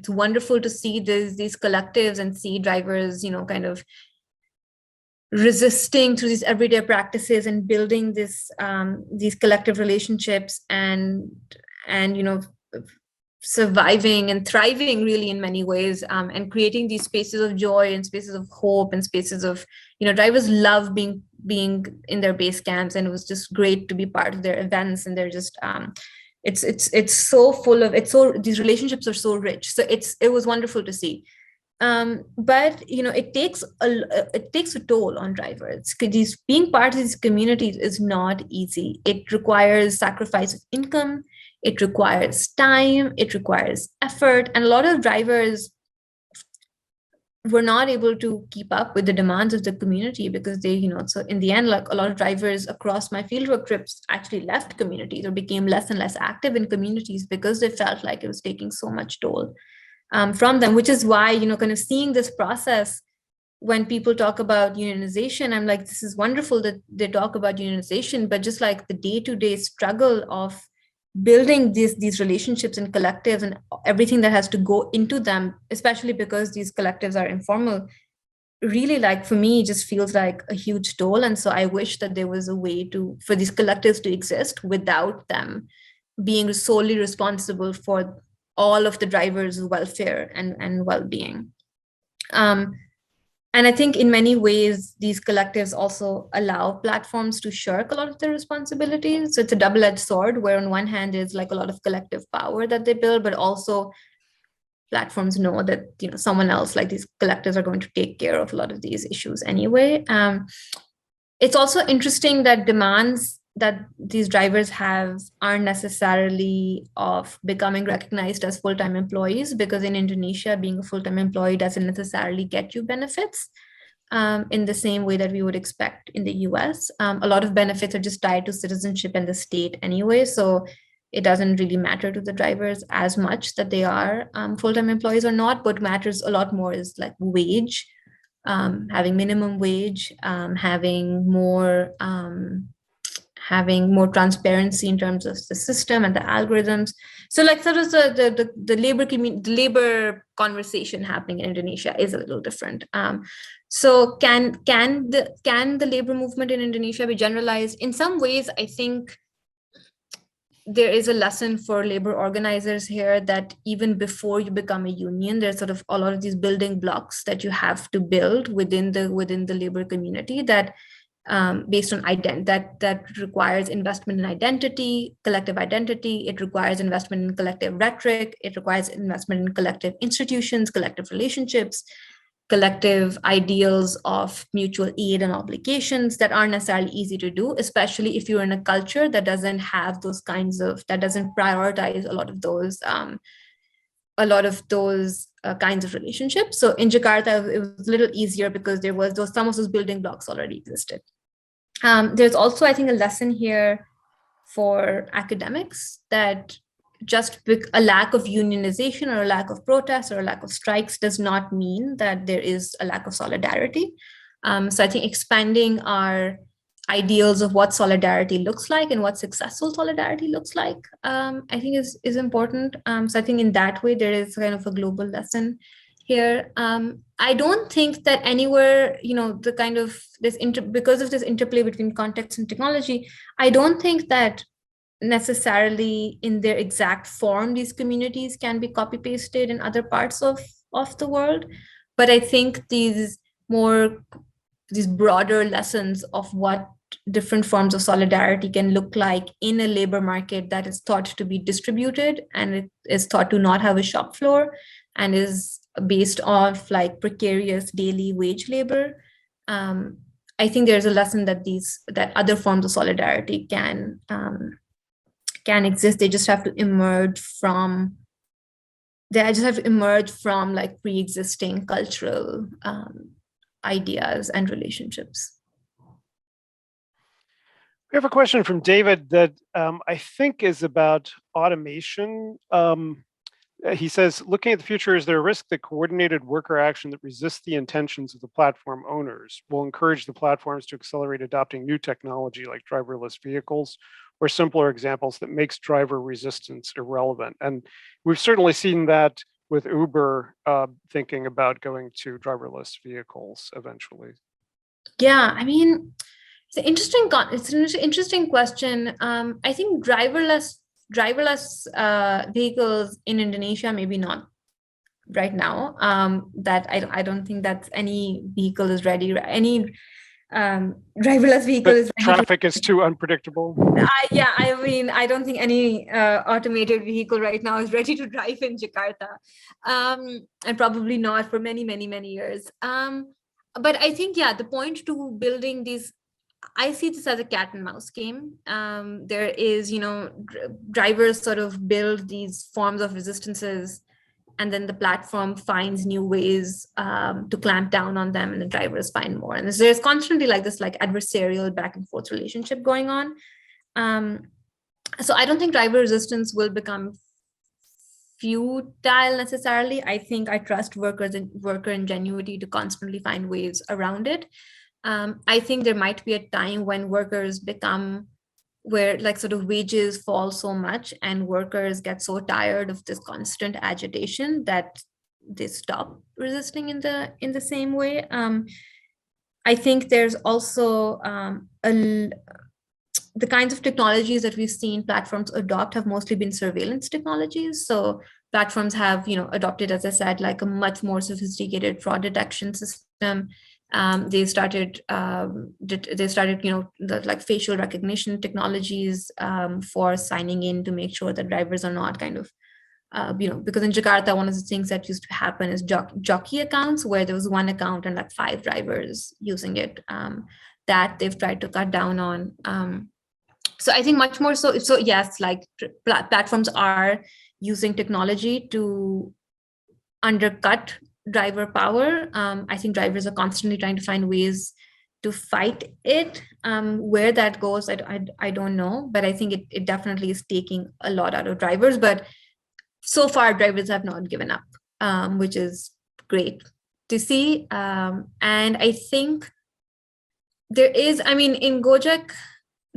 Speaker 2: wonderful to see these collectives and see drivers, kind of resisting through these everyday practices and building these collective relationships and surviving and thriving really in many ways, and creating these spaces of joy and spaces of hope and spaces of, drivers love being in their base camps, and it was just great to be part of their events, and they're just it's so full of these relationships are so rich. So it was wonderful to see. But it takes a toll on drivers. Being part of these communities is not easy. It requires sacrifice of income, it requires time, it requires effort, and a lot of drivers were not able to keep up with the demands of the community because they, so in the end, like a lot of drivers across my fieldwork trips actually left communities or became less and less active in communities because they felt like it was taking so much toll from them, which is why, kind of seeing this process when people talk about unionization, I'm like, this is wonderful that they talk about unionization, but just like the day-to-day struggle of building these relationships and collectives and everything that has to go into them, especially because these collectives are informal, really, like, for me, just feels like a huge toll. And so I wish that there was a way for these collectives to exist without them being solely responsible for all of the drivers' welfare and well-being. And I think in many ways, these collectives also allow platforms to shirk a lot of their responsibilities. So it's a double-edged sword, where on one hand, there's like a lot of collective power that they build, but also platforms know that, someone else, like these collectives, are going to take care of a lot of these issues anyway. It's also interesting that demands that these drivers have aren't necessarily of becoming recognized as full-time employees, because in Indonesia, being a full-time employee doesn't necessarily get you benefits in the same way that we would expect in the US. A lot of benefits are just tied to citizenship and the state anyway, so it doesn't really matter to the drivers as much that they are full-time employees or not. What matters a lot more is like wage, having minimum wage, having more transparency in terms of the system and the algorithms. So like sort of the labor conversation happening in Indonesia is a little different. So can the labor movement in Indonesia be generalized? In some ways, I think there is a lesson for labor organizers here, that even before you become a union, there's sort of a lot of these building blocks that you have to build within the labor community that based on that requires investment in identity, collective identity. It requires investment in collective rhetoric. It requires investment in collective institutions, collective relationships, collective ideals of mutual aid and obligations that aren't necessarily easy to do, especially if you're in a culture that doesn't have those that doesn't prioritize a lot of those kinds of relationships. So in Jakarta, it was a little easier because some of those building blocks already existed. There's also, I think, a lesson here for academics that just a lack of unionization or a lack of protest or a lack of strikes does not mean that there is a lack of solidarity. So I think expanding our ideals of what solidarity looks like and what successful solidarity looks like, I think is important. So I think in that way, there is kind of a global lesson here. I don't think that anywhere, the kind of because of this interplay between context and technology, I don't think that necessarily in their exact form these communities can be copy pasted in other parts of the world. But I think these broader lessons of what different forms of solidarity can look like in a labor market that is thought to be distributed and it is thought to not have a shop floor and is based off like precarious daily wage labor. I think there's a lesson that other forms of solidarity can exist. They just have to emerge from like pre-existing cultural ideas and relationships.
Speaker 1: We have a question from David that I think is about automation. He says, looking at the future, is there a risk that coordinated worker action that resists the intentions of the platform owners will encourage the platforms to accelerate adopting new technology like driverless vehicles, or simpler examples that makes driver resistance irrelevant? And we've certainly seen that with Uber thinking about going to driverless vehicles eventually.
Speaker 2: Yeah, I mean, it's an interesting question. I think driverless vehicles in Indonesia, maybe not right now. That I don't think that any vehicle is ready. Any driverless vehicle is ready.
Speaker 1: Traffic is too unpredictable.
Speaker 2: I mean, I don't think any automated vehicle right now is ready to drive in Jakarta, and probably not for many years. But I think, the point to building these, I see this as a cat and mouse game. There is, drivers sort of build these forms of resistances and then the platform finds new ways to clamp down on them, and the drivers find more. And there's constantly like this like adversarial back and forth relationship going on. So I don't think driver resistance will become futile necessarily. I think I trust worker ingenuity to constantly find ways around it. I think there might be a time when workers become where like sort of wages fall so much and workers get so tired of this constant agitation that they stop resisting in the same way. I think there's also the kinds of technologies that we've seen platforms adopt have mostly been surveillance technologies. So platforms have, adopted, as I said, like a much more sophisticated fraud detection system. They started, the like facial recognition technologies for signing in to make sure that drivers are not kind of, because in Jakarta, one of the things that used to happen is jockey accounts, where there was one account and like 5 drivers using it, that they've tried to cut down on. So I think much more so. So yes, like platforms are using technology to undercut driver power. I think drivers are constantly trying to find ways to fight it. Where that goes, I don't know, but I think it definitely is taking a lot out of drivers. But so far, drivers have not given up, which is great to see. And I think there is, in Gojek,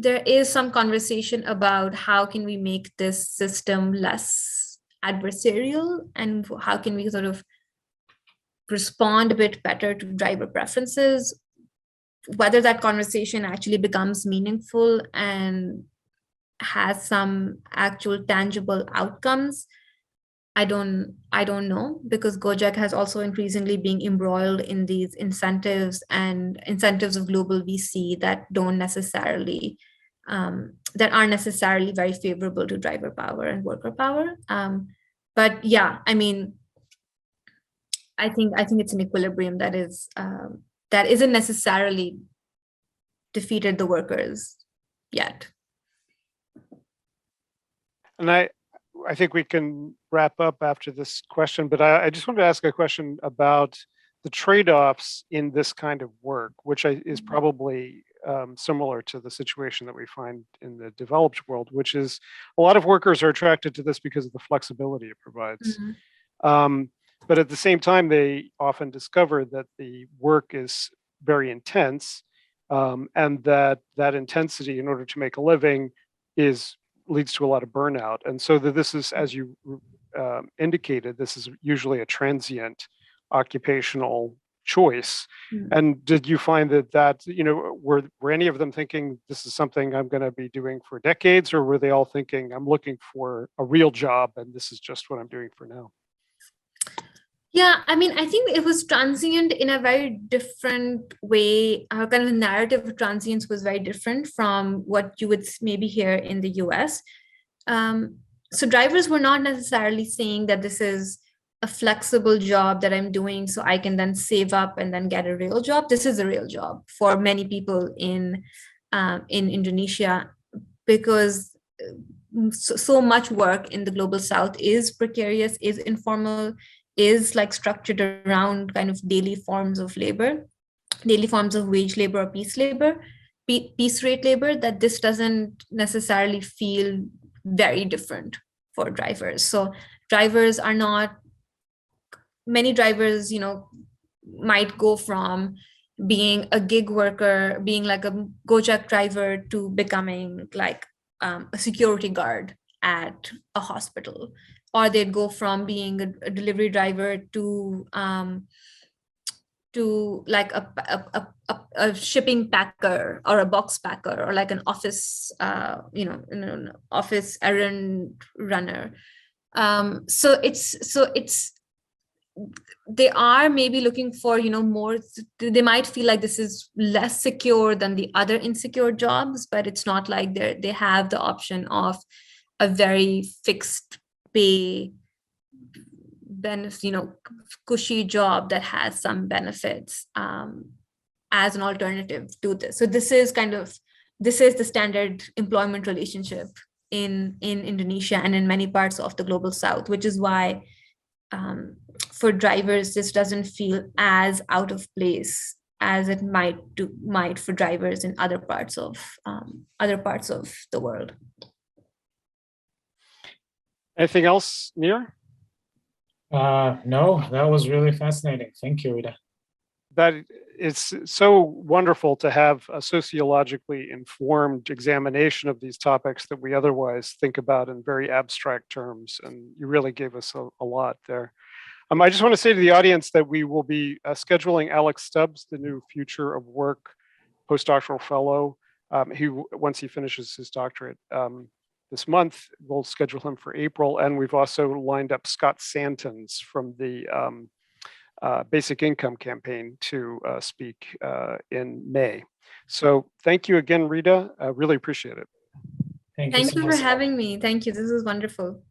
Speaker 2: there is some conversation about how can we make this system less adversarial and how can we sort of respond a bit better to driver preferences. Whether that conversation actually becomes meaningful and has some actual tangible outcomes, I don't know, because Gojek has also increasingly been embroiled in these incentives of global VC that don't necessarily that aren't necessarily very favorable to driver power and worker power. But yeah, I think it's an equilibrium that isn't necessarily defeated the workers yet.
Speaker 1: And I think we can wrap up after this question, but I just wanted to ask a question about the trade-offs in this kind of work, which is probably similar to the situation that we find in the developed world, which is a lot of workers are attracted to this because of the flexibility it provides. Mm-hmm. But at the same time, they often discover that the work is very intense, and that intensity in order to make a living leads to a lot of burnout. And so that this is, as you indicated, this is usually a transient occupational choice. Mm-hmm. And did you find that were any of them thinking this is something I'm going to be doing for decades, or were they all thinking I'm looking for a real job and this is just what I'm doing for now?
Speaker 2: Yeah, I think it was transient in a very different way. Our kind of narrative of transience was very different from what you would maybe hear in the US. So drivers were not necessarily saying that this is a flexible job that I'm doing so I can then save up and then get a real job. This is a real job for many people in Indonesia, because so much work in the global South is precarious, is informal, is like structured around kind of daily forms of labor, daily forms of wage labor or piece rate labor, that this doesn't necessarily feel very different for drivers. So many drivers, might go from being a gig worker, being like a Gojek driver, to becoming like a security guard at a hospital. Or they'd go from being a delivery driver to like a shipping packer or a box packer, or like an office, an office errand runner. So they are maybe looking for, more. They might feel like this is less secure than the other insecure jobs, but it's not like they have the option of a very fixed pay benefit, cushy job that has some benefits as an alternative to this. So this is the standard employment relationship in Indonesia and in many parts of the global South, which is why for drivers, this doesn't feel as out of place as it might for drivers in other parts of the world.
Speaker 1: Anything else, Nir?
Speaker 3: No, that was really fascinating. Thank you, Rida.
Speaker 1: That it's so wonderful to have a sociologically informed examination of these topics that we otherwise think about in very abstract terms. And you really gave us a lot there. I just want to say to the audience that we will be scheduling Alex Stubbs, the new Future of Work postdoctoral fellow. Once he finishes his doctorate this month, we'll schedule him for April. And we've also lined up Scott Santons from the Basic Income Campaign to speak in May. So thank you again, Rita. I really appreciate it.
Speaker 2: Thank you for having me. Thank you. This is wonderful.